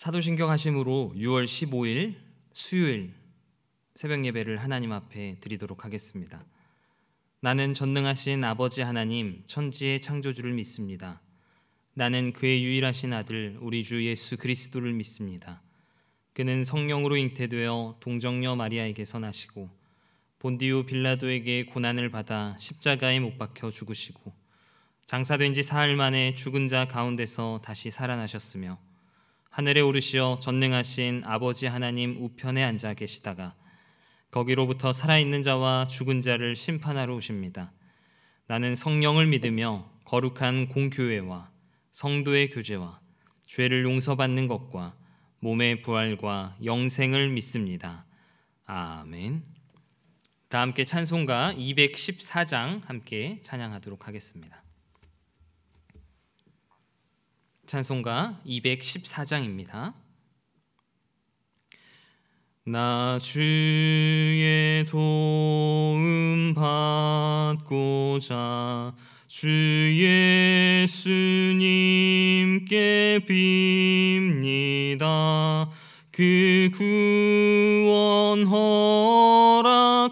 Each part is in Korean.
사도신경 하심으로 6월 15일 수요일 새벽 예배를 하나님 앞에 드리도록 하겠습니다. 나는 전능하신 아버지 하나님 천지의 창조주를 믿습니다. 나는 그의 유일하신 아들 우리 주 예수 그리스도를 믿습니다. 그는 성령으로 잉태되어 동정녀 마리아에게서 나시고 본디오 빌라도에게 고난을 받아 십자가에 못 박혀 죽으시고 장사된 지 사흘 만에 죽은 자 가운데서 다시 살아나셨으며 하늘에 오르시어 전능하신 아버지 하나님 우편에 앉아 계시다가 거기로부터 살아있는 자와 죽은 자를 심판하러 오십니다. 나는 성령을 믿으며 거룩한 공교회와 성도의 교제와 죄를 용서받는 것과 몸의 부활과 영생을 믿습니다. 아멘. 다 함께 찬송가 214장 함께 찬양하도록 하겠습니다. 찬송가 214장입니다. 나 주의 도움 받고자 주 예수님께 빕니다. 그 구원 허락하시사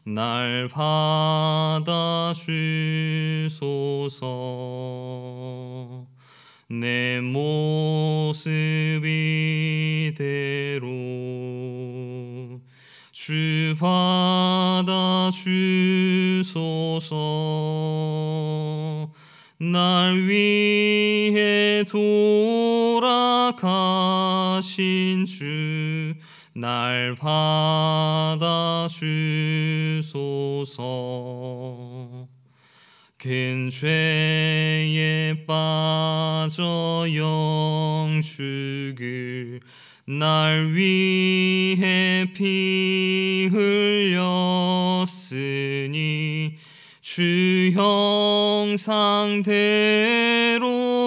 날 받아주소서. 내 모습 이대로 주 받아주소서. 날 위해 돌아가신 주 날 받아주소서. 큰 죄에 빠져 영죽을 날 위해 피 흘렸으니 주 형상대로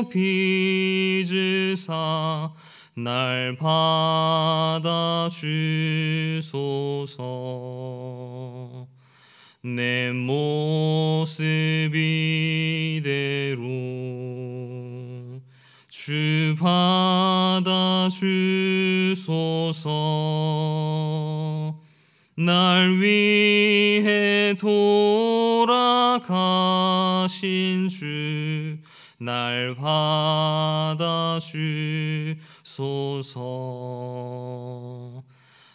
빚으사 날 받아주소서. 내 모습 이대로 주 받아주소서. 날 위해 돌아가신 주 날 받아주소서.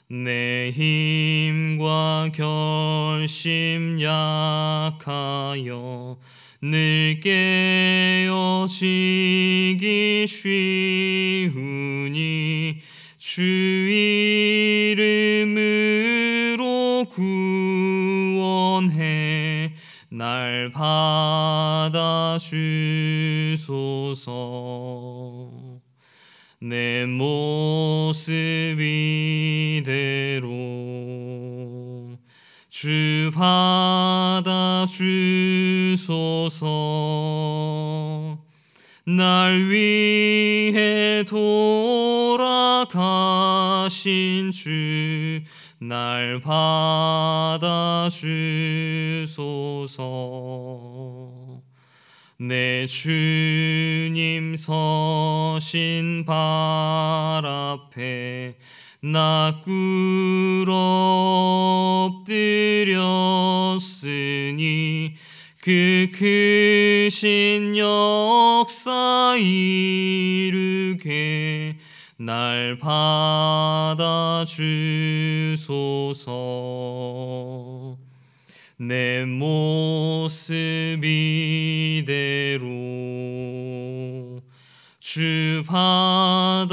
내 힘과 결심 약하여 늘 깨어지기 쉬우니 주 이름으로 구원해 날 받아주소서. 내 모습 이대로 주 받아주소서. 날 위해 돌아가신 주 날 받아주소서. 내 주님 서신 발 앞에 나 꿇어 엎드렸으니 그 크신 역사 이루게 날 받아주소서. 내 모습 이대로 주 받아주소서.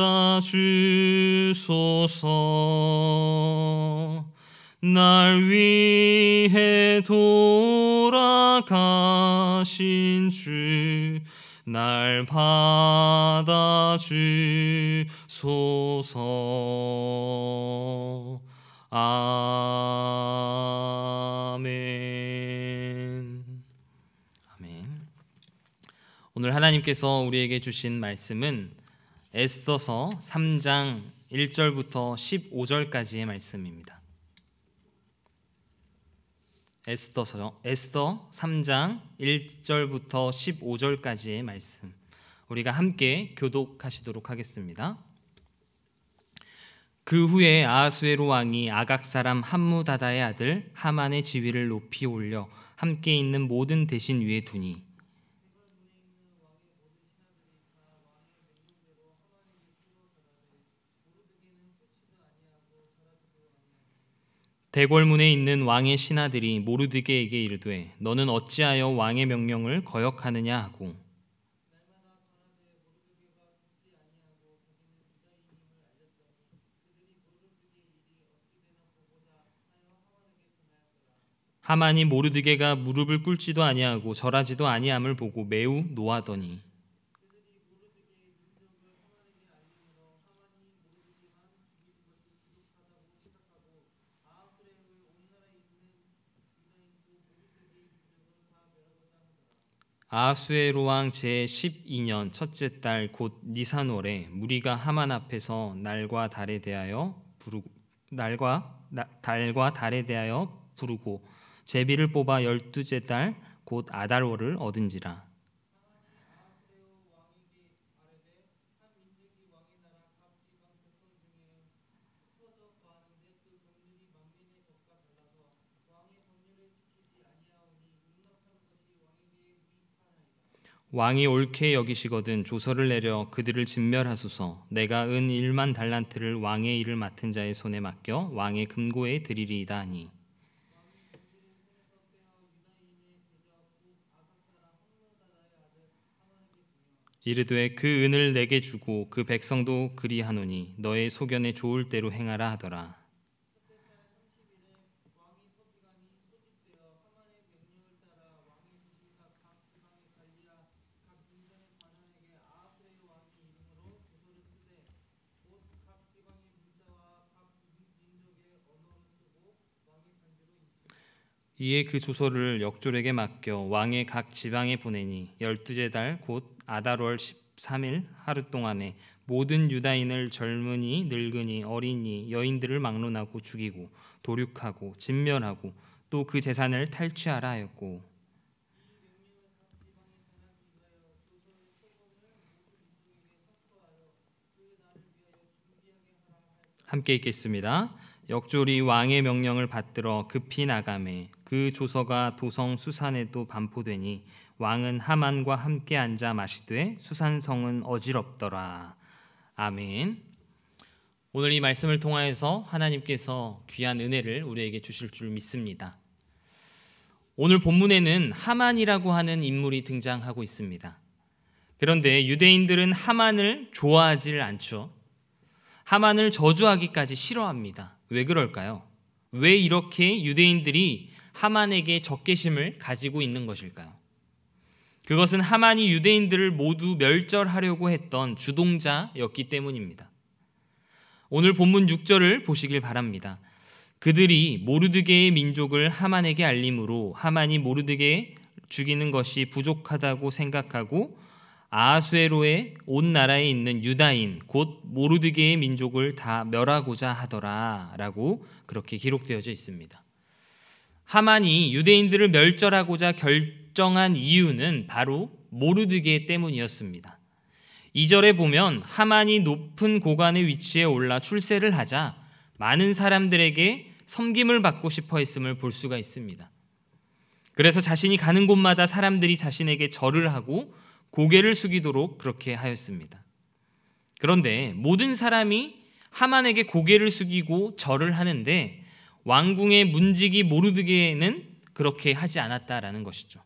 날 위해 돌아가신 주 날 받아주소서. 아멘. 아멘. 오늘 하나님께서 우리에게 주신 말씀은 에스더서 3장 1절부터 15절까지의 말씀입니다. 에스더 3장 1절부터 15절까지의 말씀. 우리가 함께 교독하시도록 하겠습니다. 그 후에 아하수에로 왕이 아각 사람 함무다다의 아들 하만의 지위를 높이 올려 함께 있는 모든 대신 위에 두니 대궐문에 있는 왕의 신하들이 모르드게에게 이르되 너는 어찌하여 왕의 명령을 거역하느냐 하고 하만이 모르드게가 무릎을 꿇지도 아니하고 절하지도 아니함을 보고 매우 노하더니 아하수에로 왕 제12년 첫째 달 곧 니산월에 무리가 하만 앞에서 달과 달에 대하여 부르고 제비를 뽑아 12째 달 곧 아달월을 얻은지라. 왕이 옳게 여기시거든 조서를 내려 그들을 진멸하소서. 내가 은 1만 달란트를 왕의 일을 맡은 자의 손에 맡겨 왕의 금고에 드리리이다 하니 이르되 그 은을 내게 주고 그 백성도 그리하노니 너의 소견에 좋을 대로 행하라 하더라. 이에 그 조서를 역졸에게 맡겨 왕의 각 지방에 보내니 12째 달 곧 아달월 13일 하루 동안에 모든 유다인을 젊은이 늙은이 어린이 여인들을 막론하고 죽이고 도륙하고 진멸하고 또 그 재산을 탈취하라 하였고 함께 읽겠습니다. 역졸이 왕의 명령을 받들어 급히 나가매 그 조서가 도성 수산에도 반포되니 왕은 하만과 함께 앉아 마시되 수산성은 어지럽더라. 아멘. 오늘 이 말씀을 통하여서 하나님께서 귀한 은혜를 우리에게 주실 줄 믿습니다. 오늘 본문에는 하만이라고 하는 인물이 등장하고 있습니다. 그런데 유대인들은 하만을 좋아하지 않죠. 하만을 저주하기까지 싫어합니다. 왜 그럴까요? 왜 이렇게 유대인들이 하만에게 적개심을 가지고 있는 것일까요? 그것은 하만이 유대인들을 모두 멸절하려고 했던 주동자였기 때문입니다. 오늘 본문 6절을 보시길 바랍니다. 그들이 모르드게의 민족을 하만에게 알림으로 하만이 모르드게 죽이는 것이 부족하다고 생각하고 아하수에로의 온 나라에 있는 유다인 곧 모르드게의 민족을 다 멸하고자 하더라 라고 그렇게 기록되어져 있습니다. 하만이 유대인들을 멸절하고자 결정한 이유는 바로 모르드게 때문이었습니다. 2절에 보면 하만이 높은 고관의 위치에 올라 출세를 하자 많은 사람들에게 섬김을 받고 싶어 했음을 볼 수가 있습니다. 그래서 자신이 가는 곳마다 사람들이 자신에게 절을 하고 고개를 숙이도록 그렇게 하였습니다. 그런데 모든 사람이 하만에게 고개를 숙이고 절을 하는데 왕궁의 문지기 모르드게는 그렇게 하지 않았다라는 것이죠.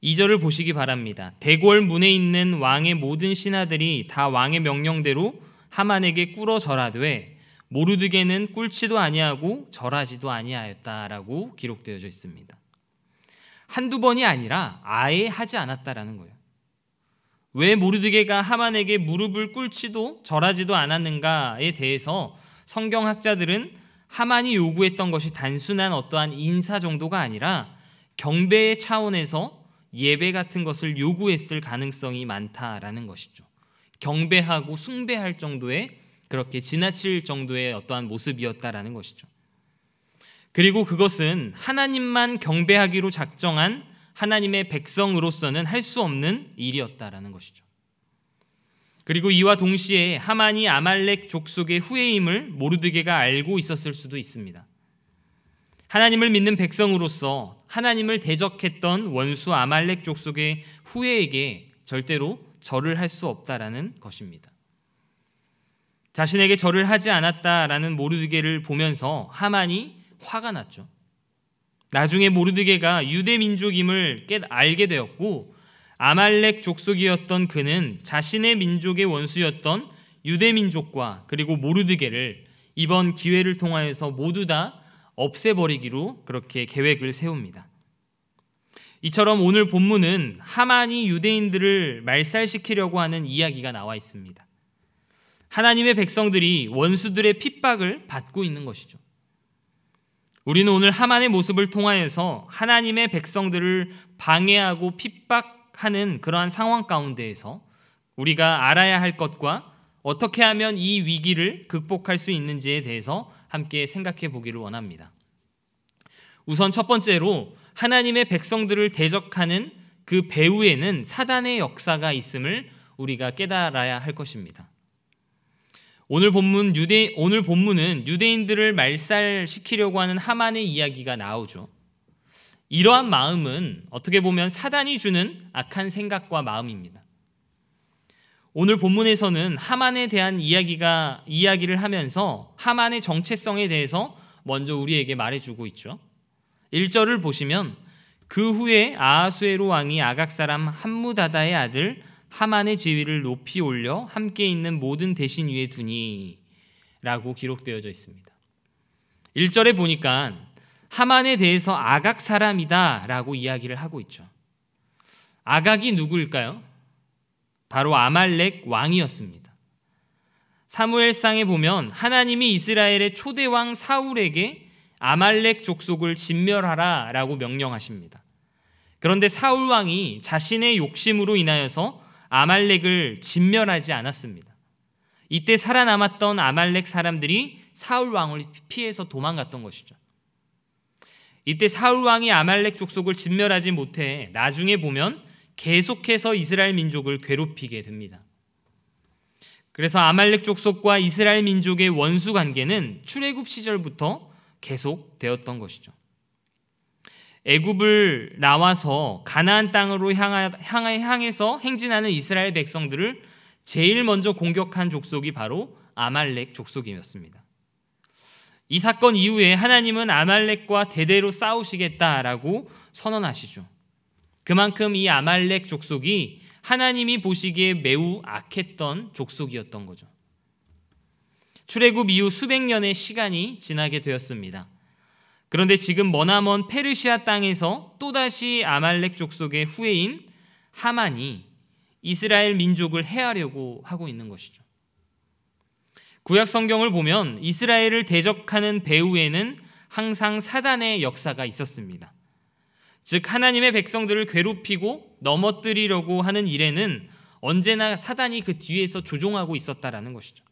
2절을 보시기 바랍니다. 대궐 문에 있는 왕의 모든 신하들이 다 왕의 명령대로 하만에게 꿇어 절하되 모르드게는 꿇지도 아니하고 절하지도 아니하였다라고 기록되어져 있습니다. 한두 번이 아니라 아예 하지 않았다라는 거예요. 왜 모르드게가 하만에게 무릎을 꿇지도 절하지도 않았는가에 대해서 성경학자들은 하만이 요구했던 것이 단순한 어떠한 인사 정도가 아니라 경배의 차원에서 예배 같은 것을 요구했을 가능성이 많다라는 것이죠. 경배하고 숭배할 정도의 그렇게 지나칠 정도의 어떠한 모습이었다라는 것이죠. 그리고 그것은 하나님만 경배하기로 작정한 하나님의 백성으로서는 할 수 없는 일이었다라는 것이죠. 그리고 이와 동시에 하만이 아말렉 족속의 후예임을 모르드게가 알고 있었을 수도 있습니다. 하나님을 믿는 백성으로서 하나님을 대적했던 원수 아말렉 족속의 후예에게 절대로 절을 할 수 없다라는 것입니다. 자신에게 절을 하지 않았다라는 모르드게를 보면서 하만이 화가 났죠. 나중에 모르드게가 유대 민족임을 알게 되었고 아말렉 족속이었던 그는 자신의 민족의 원수였던 유대 민족과 그리고 모르드게를 이번 기회를 통하여서 모두 다 없애버리기로 그렇게 계획을 세웁니다. 이처럼 오늘 본문은 하만이 유대인들을 말살시키려고 하는 이야기가 나와 있습니다. 하나님의 백성들이 원수들의 핍박을 받고 있는 것이죠. 우리는 오늘 하만의 모습을 통하여서 하나님의 백성들을 방해하고 핍박하는 그러한 상황 가운데에서 우리가 알아야 할 것과 어떻게 하면 이 위기를 극복할 수 있는지에 대해서 함께 생각해 보기를 원합니다. 우선 첫 번째로 하나님의 백성들을 대적하는 그 배후에는 사단의 역사가 있음을 우리가 깨달아야 할 것입니다. 오늘 본문은 유대인들을 말살시키려고 하는 하만의 이야기가 나오죠. 이러한 마음은 어떻게 보면 사단이 주는 악한 생각과 마음입니다. 오늘 본문에서는 하만에 대한 이야기를 하면서 하만의 정체성에 대해서 먼저 우리에게 말해주고 있죠. 1절을 보시면 그 후에 아하수에로 왕이 아각 사람 함무다다의 아들 하만의 지위를 높이 올려 함께 있는 모든 대신 위에 두니 라고 기록되어져 있습니다. 1절에 보니까 하만에 대해서 아각 사람이다 라고 이야기를 하고 있죠. 아각이 누구일까요? 바로 아말렉 왕이었습니다. 사무엘상에 보면 하나님이 이스라엘의 초대왕 사울에게 아말렉 족속을 진멸하라 라고 명령하십니다. 그런데 사울 왕이 자신의 욕심으로 인하여서 아말렉을 진멸하지 않았습니다. 이때 살아남았던 아말렉 사람들이 사울 왕을 피해서 도망갔던 것이죠. 이때 사울 왕이 아말렉 족속을 진멸하지 못해 나중에 보면 계속해서 이스라엘 민족을 괴롭히게 됩니다. 그래서 아말렉 족속과 이스라엘 민족의 원수 관계는 출애굽 시절부터 계속되었던 것이죠. 애굽을 나와서 가나안 땅으로 향해서 행진하는 이스라엘 백성들을 제일 먼저 공격한 족속이 바로 아말렉 족속이었습니다. 이 사건 이후에 하나님은 아말렉과 대대로 싸우시겠다라고 선언하시죠. 그만큼 이 아말렉 족속이 하나님이 보시기에 매우 악했던 족속이었던 거죠. 출애굽 이후 수백 년의 시간이 지나게 되었습니다. 그런데 지금 머나먼 페르시아 땅에서 또다시 아말렉 족속의 후예인 하만이 이스라엘 민족을 해하려고 하고 있는 것이죠. 구약 성경을 보면 이스라엘을 대적하는 배후에는 항상 사단의 역사가 있었습니다. 즉 하나님의 백성들을 괴롭히고 넘어뜨리려고 하는 일에는 언제나 사단이 그 뒤에서 조종하고 있었다라는 것이죠.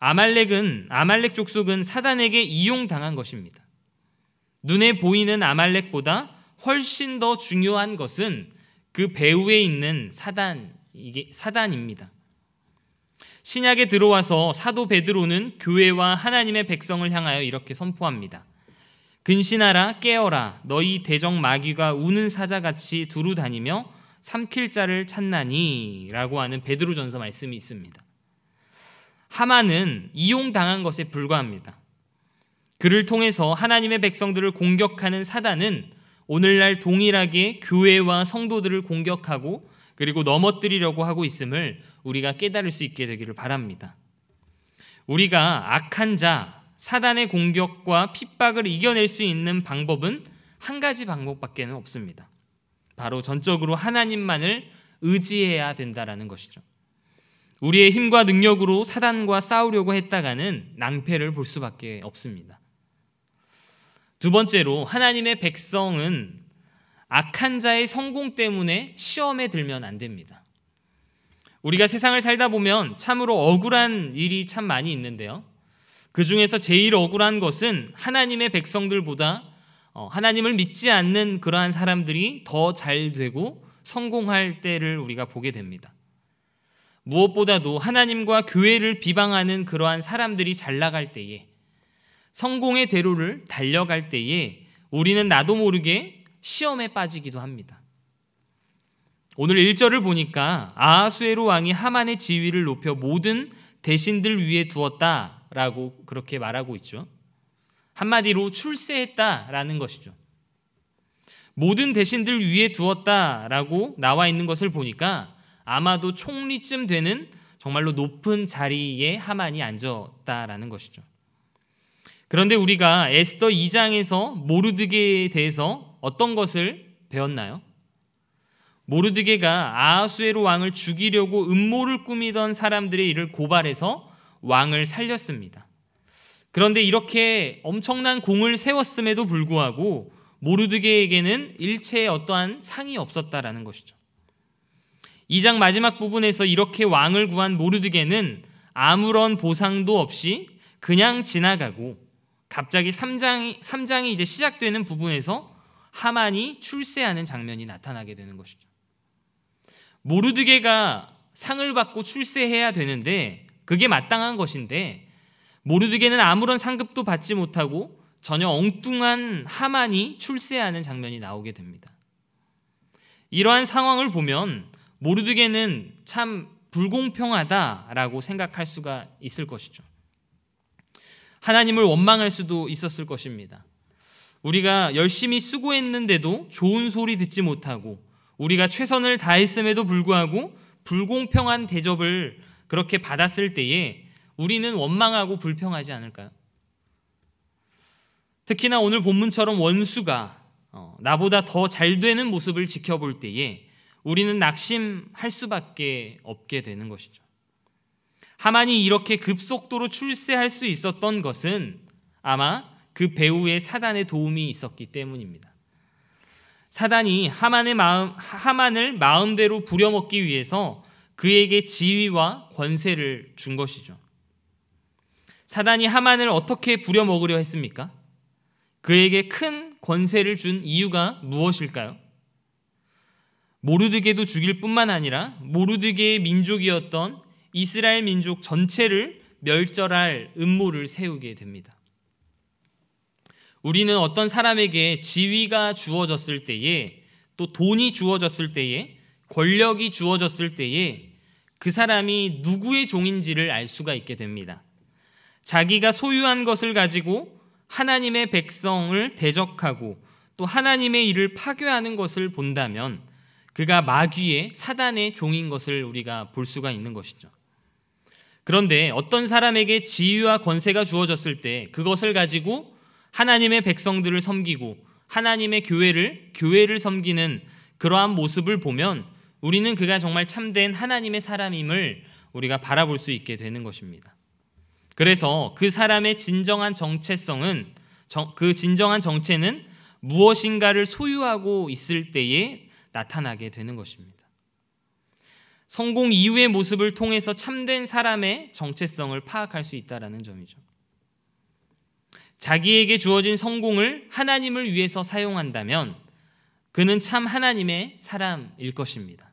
아말렉 족속은 사단에게 이용당한 것입니다. 눈에 보이는 아말렉보다 훨씬 더 중요한 것은 그 배후에 있는 사단입니다. 신약에 들어와서 사도 베드로는 교회와 하나님의 백성을 향하여 이렇게 선포합니다. 근신하라 깨어라 너희 대적 마귀가 우는 사자같이 두루 다니며 삼킬 자를 찾나니 라고 하는 베드로전서 말씀이 있습니다. 하만은 이용당한 것에 불과합니다. 그를 통해서 하나님의 백성들을 공격하는 사단은 오늘날 동일하게 교회와 성도들을 공격하고 그리고 넘어뜨리려고 하고 있음을 우리가 깨달을 수 있게 되기를 바랍니다. 우리가 악한 자, 사단의 공격과 핍박을 이겨낼 수 있는 방법은 한 가지 방법밖에 없습니다. 바로 전적으로 하나님만을 의지해야 된다라는 것이죠. 우리의 힘과 능력으로 사단과 싸우려고 했다가는 낭패를 볼 수밖에 없습니다. 두 번째로 하나님의 백성은 악한 자의 성공 때문에 시험에 들면 안 됩니다. 우리가 세상을 살다 보면 참으로 억울한 일이 참 많이 있는데요. 그 중에서 제일 억울한 것은 하나님의 백성들보다 하나님을 믿지 않는 그러한 사람들이 더 잘 되고 성공할 때를 우리가 보게 됩니다. 무엇보다도 하나님과 교회를 비방하는 그러한 사람들이 잘 나갈 때에, 성공의 대로를 달려갈 때에 우리는 나도 모르게 시험에 빠지기도 합니다. 오늘 1절을 보니까 아하수에로 왕이 하만의 지위를 높여 모든 대신들 위에 두었다라고 그렇게 말하고 있죠. 한마디로 출세했다라는 것이죠. 모든 대신들 위에 두었다라고 나와 있는 것을 보니까 아마도 총리쯤 되는 정말로 높은 자리에 하만이 앉았다라는 것이죠. 그런데 우리가 에스더 2장에서 모르드게에 대해서 어떤 것을 배웠나요? 모르드게가 아하수에로 왕을 죽이려고 음모를 꾸미던 사람들의 일을 고발해서 왕을 살렸습니다. 그런데 이렇게 엄청난 공을 세웠음에도 불구하고 모르드게에게는 일체의 어떠한 상이 없었다라는 것이죠. 2장 마지막 부분에서 이렇게 왕을 구한 모르드게는 아무런 보상도 없이 그냥 지나가고, 갑자기 3장이 이제 시작되는 부분에서 하만이 출세하는 장면이 나타나게 되는 것이죠. 모르드게가 상을 받고 출세해야 되는데 그게 마땅한 것인데 모르드게는 아무런 상급도 받지 못하고 전혀 엉뚱한 하만이 출세하는 장면이 나오게 됩니다. 이러한 상황을 보면 모르드게는 참 불공평하다라고 생각할 수가 있을 것이죠. 하나님을 원망할 수도 있었을 것입니다. 우리가 열심히 수고했는데도 좋은 소리 듣지 못하고, 우리가 최선을 다했음에도 불구하고 불공평한 대접을 그렇게 받았을 때에 우리는 원망하고 불평하지 않을까요? 특히나 오늘 본문처럼 원수가 나보다 더 잘 되는 모습을 지켜볼 때에 우리는 낙심할 수밖에 없게 되는 것이죠. 하만이 이렇게 급속도로 출세할 수 있었던 것은 아마 그 배후에 사단의 도움이 있었기 때문입니다. 사단이 하만을 마음대로 부려먹기 위해서 그에게 지위와 권세를 준 것이죠. 사단이 하만을 어떻게 부려먹으려 했습니까? 그에게 큰 권세를 준 이유가 무엇일까요? 모르드게도 죽일 뿐만 아니라 모르드게의 민족이었던 이스라엘 민족 전체를 멸절할 음모를 세우게 됩니다. 우리는 어떤 사람에게 지위가 주어졌을 때에, 또 돈이 주어졌을 때에, 권력이 주어졌을 때에 그 사람이 누구의 종인지를 알 수가 있게 됩니다. 자기가 소유한 것을 가지고 하나님의 백성을 대적하고 또 하나님의 일을 파괴하는 것을 본다면 그가 마귀의 사단의 종인 것을 우리가 볼 수가 있는 것이죠. 그런데 어떤 사람에게 지위와 권세가 주어졌을 때 그것을 가지고 하나님의 백성들을 섬기고 하나님의 교회를 섬기는 그러한 모습을 보면 우리는 그가 정말 참된 하나님의 사람임을 우리가 바라볼 수 있게 되는 것입니다. 그래서 그 사람의 진정한 정체성은, 그 진정한 정체는 무엇인가를 소유하고 있을 때에 나타나게 되는 것입니다. 성공 이후의 모습을 통해서 참된 사람의 정체성을 파악할 수 있다는 점이죠. 자기에게 주어진 성공을 하나님을 위해서 사용한다면 그는 참 하나님의 사람일 것입니다.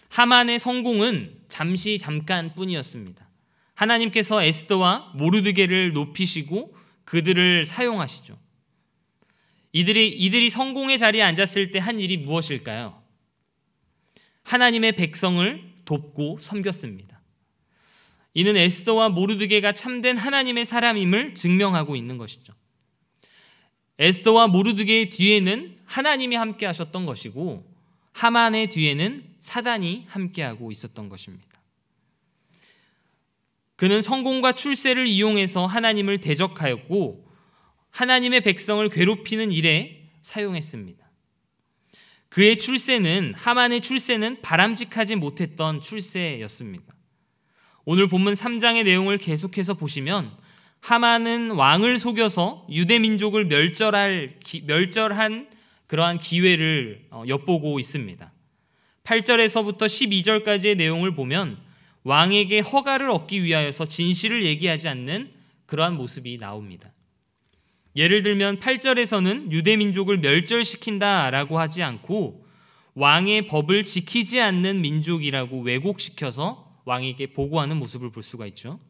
하만의 성공은 잠깐뿐이었습니다. 하나님께서 에스더와 모르드게를 높이시고 그들을 사용하시죠. 이들이 성공의 자리에 앉았을 때 한 일이 무엇일까요? 하나님의 백성을 돕고 섬겼습니다. 이는 에스더와 모르드게가 참된 하나님의 사람임을 증명하고 있는 것이죠. 에스더와 모르드게의 뒤에는 하나님이 함께 하셨던 것이고 하만의 뒤에는 사단이 함께하고 있었던 것입니다. 그는 성공과 출세를 이용해서 하나님을 대적하였고 하나님의 백성을 괴롭히는 일에 사용했습니다. 그의 출세는, 하만의 출세는 바람직하지 못했던 출세였습니다. 오늘 본문 3장의 내용을 계속해서 보시면 하만은 왕을 속여서 유대 민족을 멸절한 그러한 기회를 엿보고 있습니다. 8절에서부터 12절까지의 내용을 보면 왕에게 허가를 얻기 위하여서 진실을 얘기하지 않는 그러한 모습이 나옵니다. 예를 들면 8절에서는 유대 민족을 멸절시킨다라고 하지 않고 왕의 법을 지키지 않는 민족이라고 왜곡시켜서 왕에게 보고하는 모습을 볼 수가 있죠.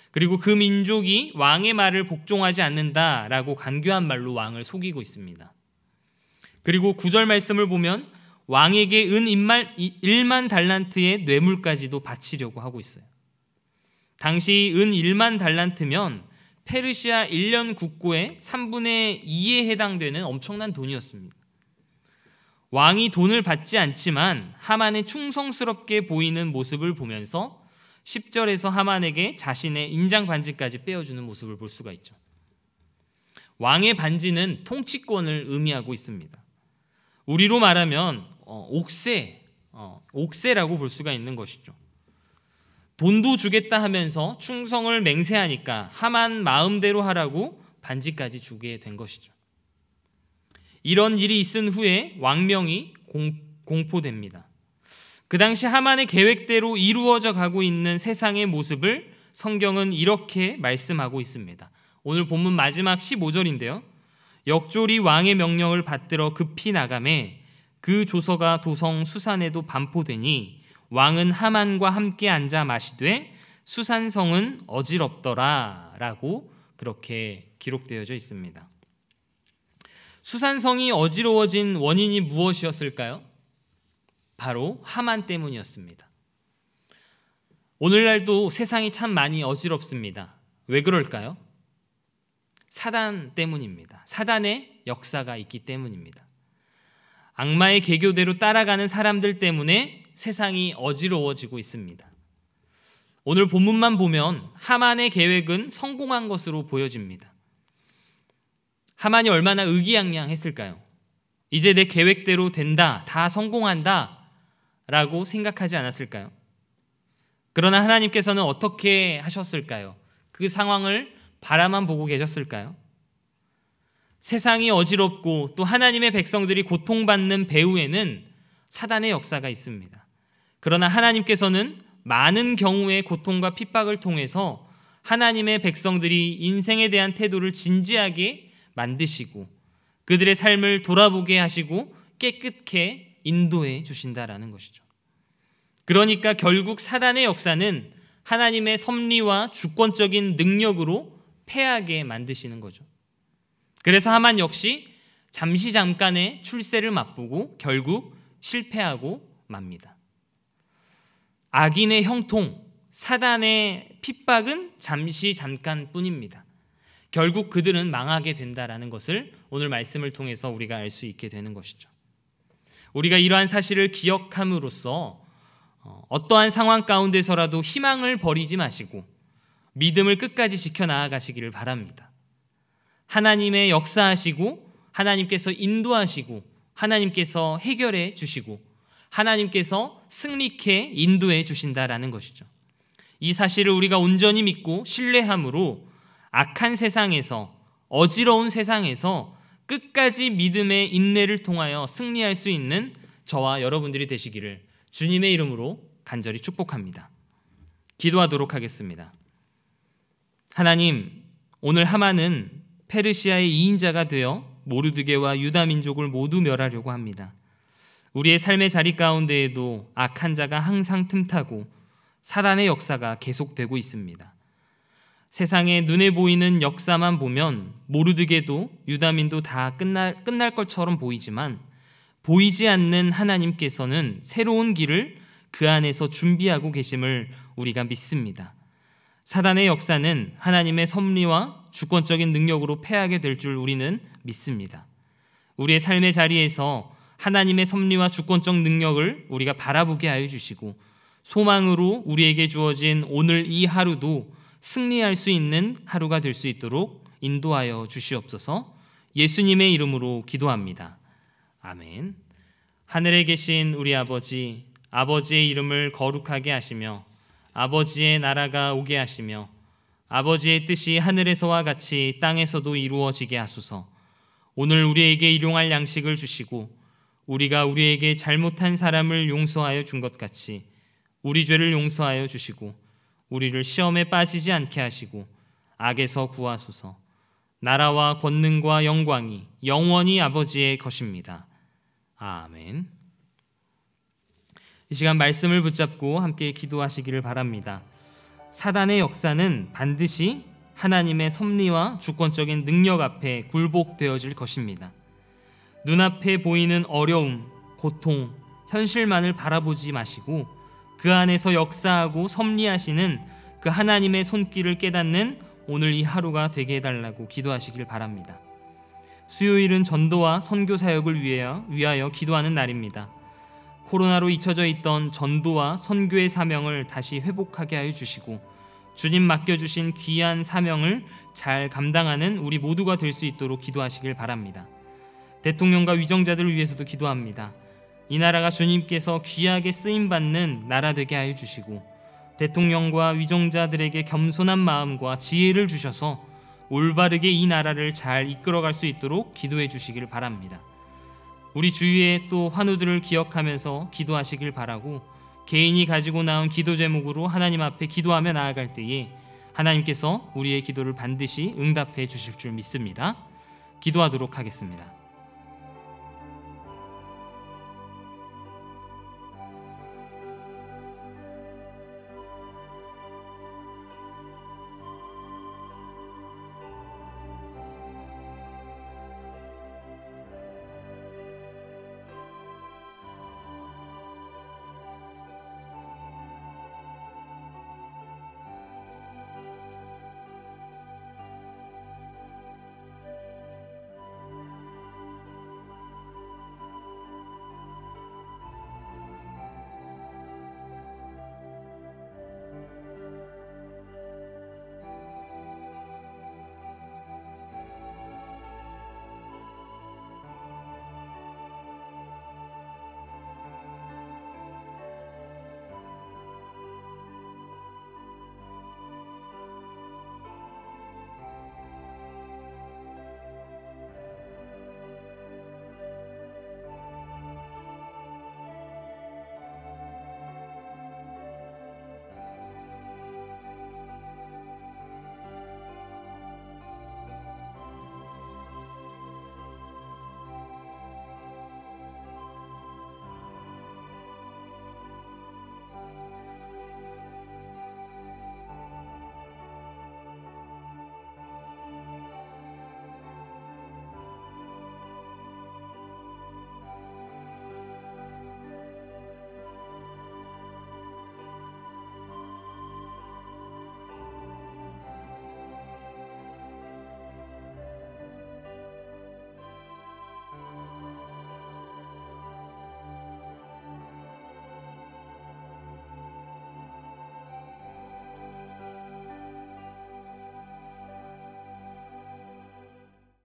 그리고 그 민족이 왕의 말을 복종하지 않는다라고 간교한 말로 왕을 속이고 있습니다. 그리고 9절 말씀을 보면 왕에게 은 1만 달란트의 뇌물까지도 바치려고 하고 있어요. 당시 은 1만 달란트면 페르시아 1년 국고의 3분의 2에 해당되는 엄청난 돈이었습니다. 왕이 돈을 받지 않지만 하만의 충성스럽게 보이는 모습을 보면서 10절에서 하만에게 자신의 인장 반지까지 빼어주는 모습을 볼 수가 있죠. 왕의 반지는 통치권을 의미하고 있습니다. 우리로 말하면 옥세라고 볼 수가 있는 것이죠. 돈도 주겠다 하면서 충성을 맹세하니까 하만 마음대로 하라고 반지까지 주게 된 것이죠. 이런 일이 있은 후에 왕명이 공포됩니다. 그 당시 하만의 계획대로 이루어져 가고 있는 세상의 모습을 성경은 이렇게 말씀하고 있습니다. 오늘 본문 마지막 15절인데요. 역졸이 왕의 명령을 받들어 급히 나가매 그 조서가 도성 수산에도 반포되니 왕은 하만과 함께 앉아 마시되 수산성은 어지럽더라 라고 그렇게 기록되어져 있습니다. 수산성이 어지러워진 원인이 무엇이었을까요? 바로 하만 때문이었습니다. 오늘날도 세상이 참 많이 어지럽습니다. 왜 그럴까요? 사단 때문입니다. 사단의 역사가 있기 때문입니다. 악마의 계교대로 따라가는 사람들 때문에 세상이 어지러워지고 있습니다. 오늘 본문만 보면 하만의 계획은 성공한 것으로 보여집니다. 하만이 얼마나 의기양양했을까요? 이제 내 계획대로 된다, 다 성공한다 라고 생각하지 않았을까요? 그러나 하나님께서는 어떻게 하셨을까요? 그 상황을 바라만 보고 계셨을까요? 세상이 어지럽고 또 하나님의 백성들이 고통받는 배후에는 사단의 역사가 있습니다. 그러나 하나님께서는 많은 경우의 고통과 핍박을 통해서 하나님의 백성들이 인생에 대한 태도를 진지하게 만드시고 그들의 삶을 돌아보게 하시고 깨끗게 인도해 주신다라는 것이죠. 그러니까 결국 사단의 역사는 하나님의 섭리와 주권적인 능력으로 패하게 만드시는 거죠. 그래서 하만 역시 잠깐의 출세를 맛보고 결국 실패하고 맙니다. 악인의 형통, 사단의 핍박은 잠깐뿐입니다. 결국 그들은 망하게 된다라는 것을 오늘 말씀을 통해서 우리가 알 수 있게 되는 것이죠. 우리가 이러한 사실을 기억함으로써 어떠한 상황 가운데서라도 희망을 버리지 마시고 믿음을 끝까지 지켜나가시기를 바랍니다. 하나님의 역사하시고 하나님께서 인도하시고 하나님께서 해결해 주시고 하나님께서 승리케 인도해 주신다라는 것이죠. 이 사실을 우리가 온전히 믿고 신뢰함으로 악한 세상에서 어지러운 세상에서 끝까지 믿음의 인내를 통하여 승리할 수 있는 저와 여러분들이 되시기를 주님의 이름으로 간절히 축복합니다. 기도하도록 하겠습니다. 하나님, 오늘 하만은 페르시아의 2인자가 되어 모르드게와 유다 민족을 모두 멸하려고 합니다. 우리의 삶의 자리 가운데에도 악한 자가 항상 틈타고 사단의 역사가 계속되고 있습니다. 세상에 눈에 보이는 역사만 보면 모르드게도 유다민도 다 끝날 것처럼 보이지만 보이지 않는 하나님께서는 새로운 길을 그 안에서 준비하고 계심을 우리가 믿습니다. 사단의 역사는 하나님의 섭리와 주권적인 능력으로 패하게 될 줄 우리는 믿습니다. 우리의 삶의 자리에서 하나님의 섭리와 주권적 능력을 우리가 바라보게 하여 주시고 소망으로 우리에게 주어진 오늘 이 하루도 승리할 수 있는 하루가 될 수 있도록 인도하여 주시옵소서. 예수님의 이름으로 기도합니다. 아멘. 하늘에 계신 우리 아버지, 아버지의 이름을 거룩하게 하시며 아버지의 나라가 오게 하시며 아버지의 뜻이 하늘에서와 같이 땅에서도 이루어지게 하소서. 오늘 우리에게 일용할 양식을 주시고 우리가 우리에게 잘못한 사람을 용서하여 준 것 같이 우리 죄를 용서하여 주시고 우리를 시험에 빠지지 않게 하시고 악에서 구하소서. 나라와 권능과 영광이 영원히 아버지의 것입니다. 아멘. 이 시간 말씀을 붙잡고 함께 기도하시기를 바랍니다. 사단의 역사는 반드시 하나님의 섭리와 주권적인 능력 앞에 굴복되어질 것입니다. 눈앞에 보이는 어려움, 고통, 현실만을 바라보지 마시고 그 안에서 역사하고 섭리하시는 그 하나님의 손길을 깨닫는 오늘 이 하루가 되게 해달라고 기도하시길 바랍니다. 수요일은 전도와 선교 사역을 위하여 기도하는 날입니다. 코로나로 잊혀져 있던 전도와 선교의 사명을 다시 회복하게 하여 주시고 주님 맡겨주신 귀한 사명을 잘 감당하는 우리 모두가 될 수 있도록 기도하시길 바랍니다. 대통령과 위정자들을 위해서도 기도합니다. 이 나라가 주님께서 귀하게 쓰임받는 나라 되게 하여 주시고 대통령과 위정자들에게 겸손한 마음과 지혜를 주셔서 올바르게 이 나라를 잘 이끌어갈 수 있도록 기도해 주시길 바랍니다. 우리 주위의 또 환우들을 기억하면서 기도하시길 바라고 개인이 가지고 나온 기도 제목으로 하나님 앞에 기도하며 나아갈 때에 하나님께서 우리의 기도를 반드시 응답해 주실 줄 믿습니다. 기도하도록 하겠습니다.